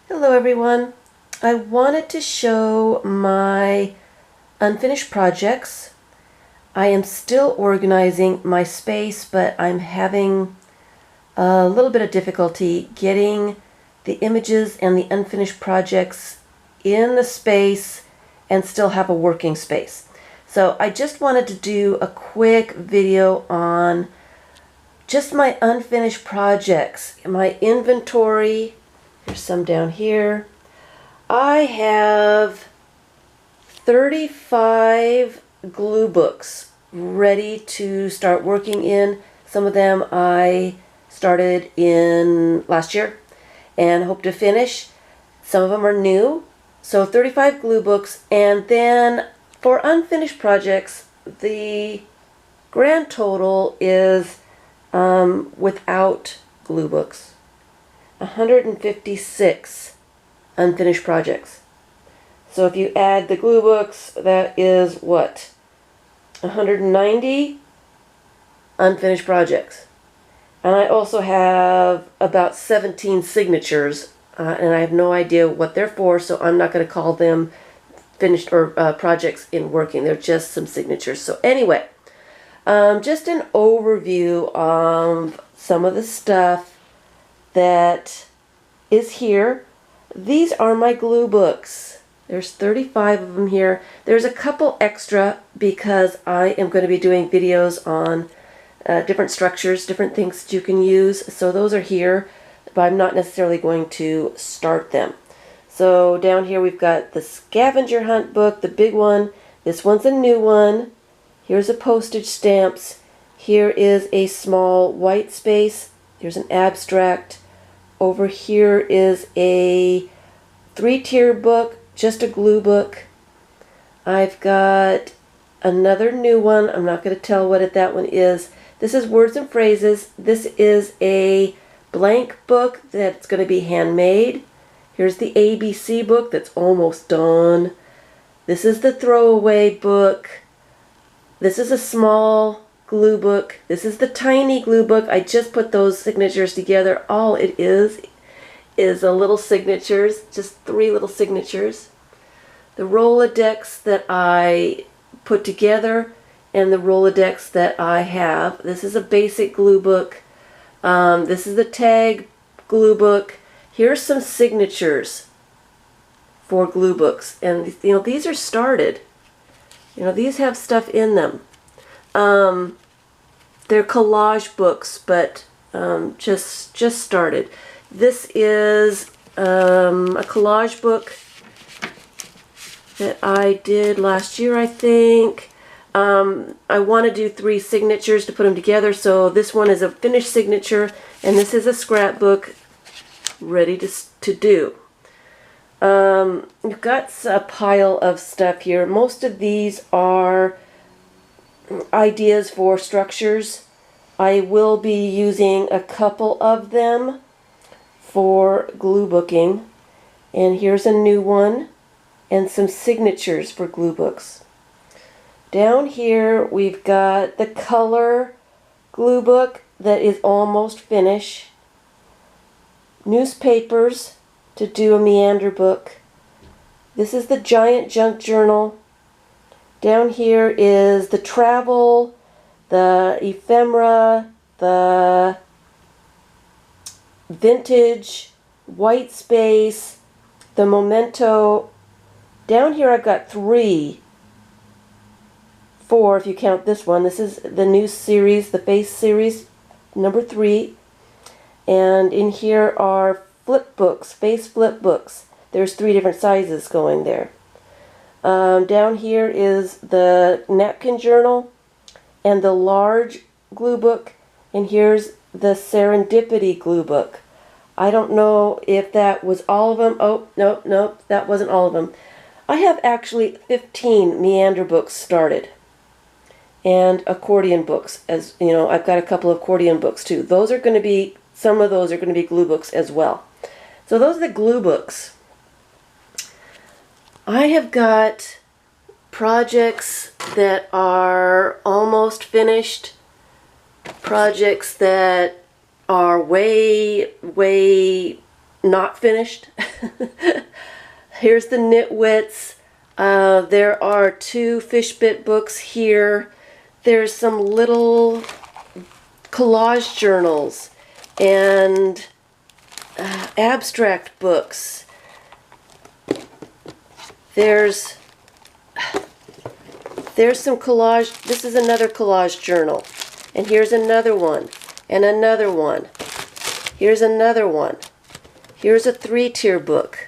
Hello everyone. I wanted to show my unfinished projects. I am still organizing my space, but I'm having a little bit of difficulty getting the images and the unfinished projects in the space and still have a working space. So I just wanted to do a quick video on just my unfinished projects, my inventory. There's some down here. I have 35 glue books ready to start working in. Some of them I started in last year and hope to finish. Some of them are new. So 35 glue books, and then for unfinished projects, the grand total is without glue books, 156 unfinished projects. So if you add the glue books, that is what? 190 unfinished projects. And I also have about 17 signatures, and I have no idea what they're for, so I'm not going to call them finished or projects in working. They're just some signatures. So anyway, just an overview of some of the stuff that is here. These are my glue books. There's 35 of them here. There's a couple extra because I am going to be doing videos on different structures, different things that you can use. So those are here, but I'm not necessarily going to start them. So down here we've got the scavenger hunt book, the big one. This one's a new one. Here's a postage stamps. Here is a small white space. Here's an abstract. Over here is a 3-tier book, just a glue book. I've got another new one. I'm not going to tell what that one is. This is words and phrases. This is a blank book that's going to be handmade. Here's the ABC book that's almost done. This is the throwaway book. This is a small glue book. This is the tiny glue book. I just put those signatures together. All it is a little signatures, just 3 little signatures. The Rolodex that I put together and the Rolodex that I have. This is a basic glue book. This is the tag glue book. Here's some signatures for glue books, and these are started. These have stuff in them. They're collage books, but just started. This is a collage book that I did last year, I think. I want to do 3 signatures to put them together, so this one is a finished signature, and this is a scrapbook ready to do. You've got a pile of stuff here. Most of these are ideas for structures. I will be using a couple of them for glue booking. And here's a new one and some signatures for glue books. Down here we've got the color glue book that is almost finished. Newspapers to do a meander book. This is the giant junk journal. Down here is the travel, the ephemera, the vintage, white space, the memento. Down here I've got 4 if you count this one. This is the new series, the face series, number 3. And in here are flip books, face flip books. There's 3 different sizes going there. Down here is the napkin journal and the large glue book, and here's the serendipity glue book. I don't know if that was all of them. Oh, nope, that wasn't all of them. I have actually 15 meander books started, and accordion books. As you know, I've got a couple of accordion books too. Those are going to be, some of those are going to be glue books as well. So those are the glue books. I have got projects that are almost finished, projects that are way not finished. Here's the Nitwits. There are 2 fish bit books here. There's some little collage journals and abstract books. There's some collage. This is another collage journal. And here's another one. And another one. Here's another one. Here's a 3-tier book.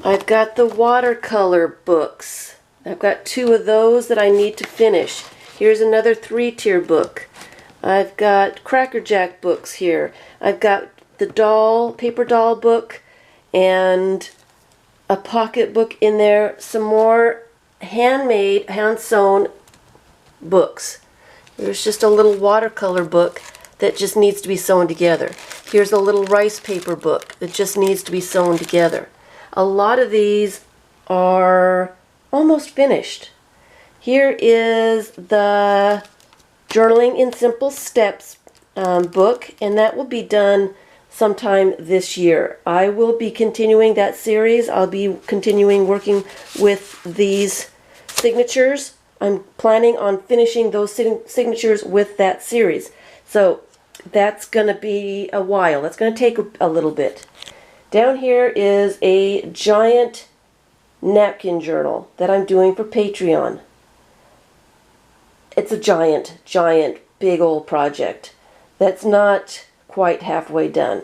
I've got the watercolor books. I've got 2 of those that I need to finish. Here's another 3-tier book. I've got Cracker Jack books here. I've got the paper doll book and a pocket book in there. Some more handmade, hand-sewn books. There's just a little watercolor book that just needs to be sewn together. Here's a little rice paper book that just needs to be sewn together. A lot of these are almost finished. Here is the Journaling in Simple Steps book, and that will be done sometime this year. I will be continuing that series. I'll be continuing working with these signatures. I'm planning on finishing those signatures with that series. So that's going to be a while. That's going to take a little bit. Down here is a giant napkin journal that I'm doing for Patreon. It's a giant, big old project that's not quite halfway done.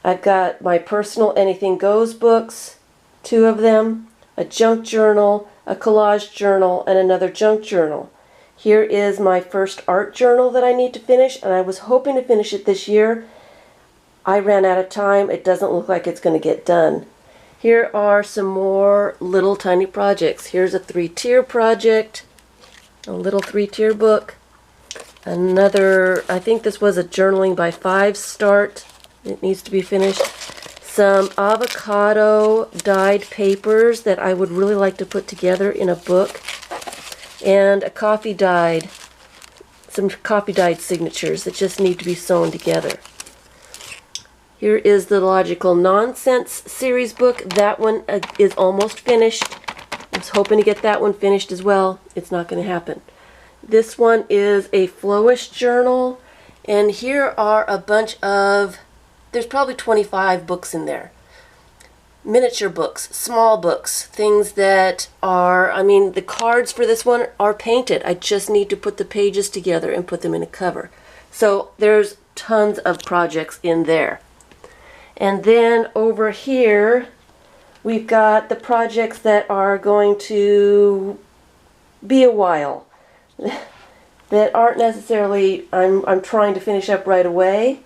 I've got my personal Anything Goes books, 2 of them, a junk journal, a collage journal, and another junk journal. Here is my first art journal that I need to finish, and I was hoping to finish it this year. I ran out of time. It doesn't look like it's going to get done. Here are some more little tiny projects. Here's a 3-tier project, a little 3-tier book. Another, I think this was a Journaling by 5 start. It needs to be finished. Some avocado dyed papers that I would really like to put together in a book. And some coffee dyed signatures that just need to be sewn together. Here is the Logical Nonsense series book. That one is almost finished. I was hoping to get that one finished as well. It's not going to happen. This one is a Flowish journal, and here are a bunch of, there's probably 25 books in there. Miniature books, small books, things that are, I mean, the cards for this one are painted. I just need to put the pages together and put them in a cover. So there's tons of projects in there. And then over here, we've got the projects that are going to be a while. That aren't necessarily, I'm trying to finish up right away.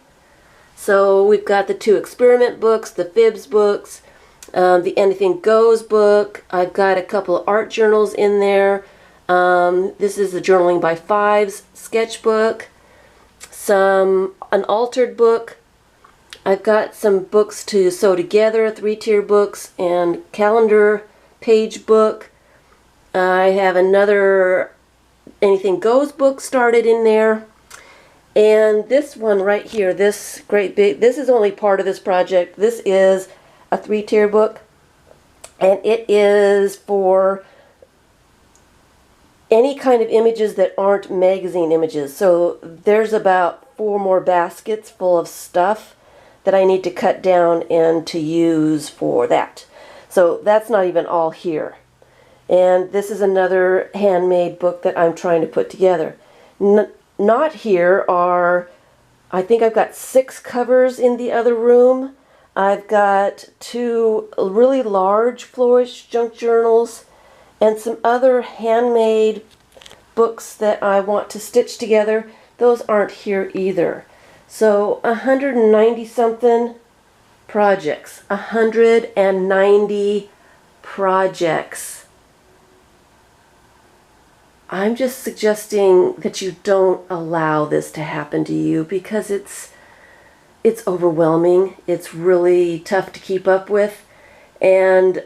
So we've got the 2 experiment books, the Fibs books, the Anything Goes book. I've got a couple of art journals in there. This is the Journaling by 5's sketchbook. An altered book. I've got some books to sew together, 3-tier books and calendar page book. I have another Anything Goes book started in there. And this one right here, this great big, this is only part of this project. This is a 3-tier book, and it is for any kind of images that aren't magazine images. So there's about 4 more baskets full of stuff that I need to cut down and to use for that. So that's not even all here. And this is another handmade book that I'm trying to put together. Not here are, I think I've got 6 covers in the other room. I've got 2 really large Flowish junk journals and some other handmade books that I want to stitch together. Those aren't here either. So 190 something projects. 190 projects. I'm just suggesting that you don't allow this to happen to you because it's overwhelming. It's really tough to keep up with. And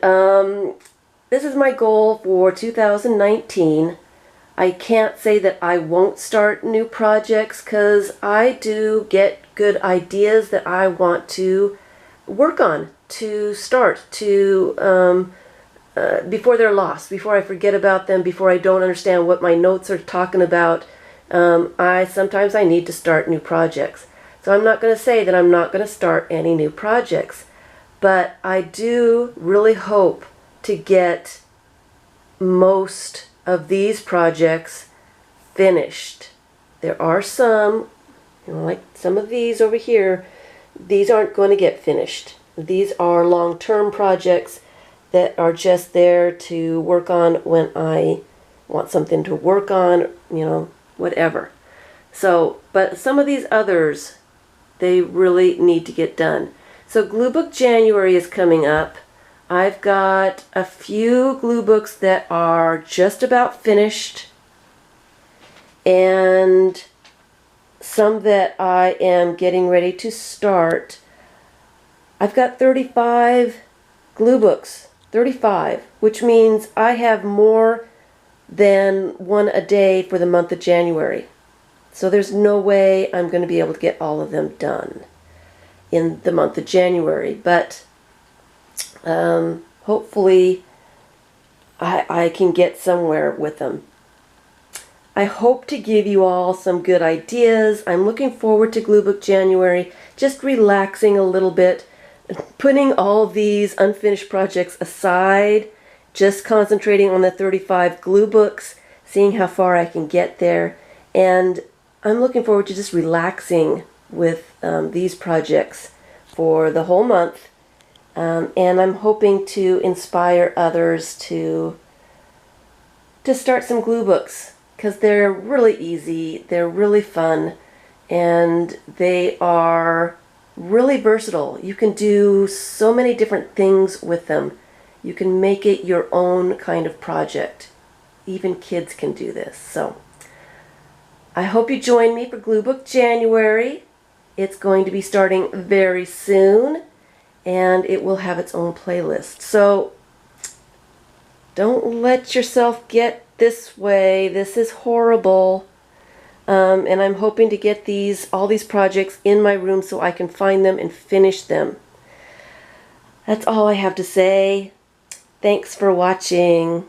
this is my goal for 2019. I can't say that I won't start new projects, because I do get good ideas that I want to work on, to start, before they're lost, before I forget about them, before I don't understand what my notes are talking about. Sometimes I need to start new projects. So I'm not going to say that I'm not going to start any new projects, but I do really hope to get most of these projects finished. There are some, like some of these over here, these aren't going to get finished. These are long-term projects that are just there to work on when I want something to work on, whatever. So, but some of these others, they really need to get done. So Glue Book January is coming up. I've got a few glue books that are just about finished, and some that I am getting ready to start. I've got 35 glue books, 35, which means I have more than one a day for the month of January. So there's no way I'm going to be able to get all of them done in the month of January, but hopefully I can get somewhere with them. I hope to give you all some good ideas. I'm looking forward to Glue Book January, just relaxing a little bit, putting all these unfinished projects aside, just concentrating on the 35 glue books, seeing how far I can get there, and I'm looking forward to just relaxing with these projects for the whole month. And I'm hoping to inspire others to start some glue books, because they're really easy, they're really fun, and they are really versatile. You can do so many different things with them. You can make it your own kind of project. Even kids can do this. So I hope you join me for Glue Book January. It's going to be starting very soon, and it will have its own playlist. So don't let yourself get this way. This is horrible. And I'm hoping to get all these projects in my room so I can find them and finish them. That's all I have to say. Thanks for watching.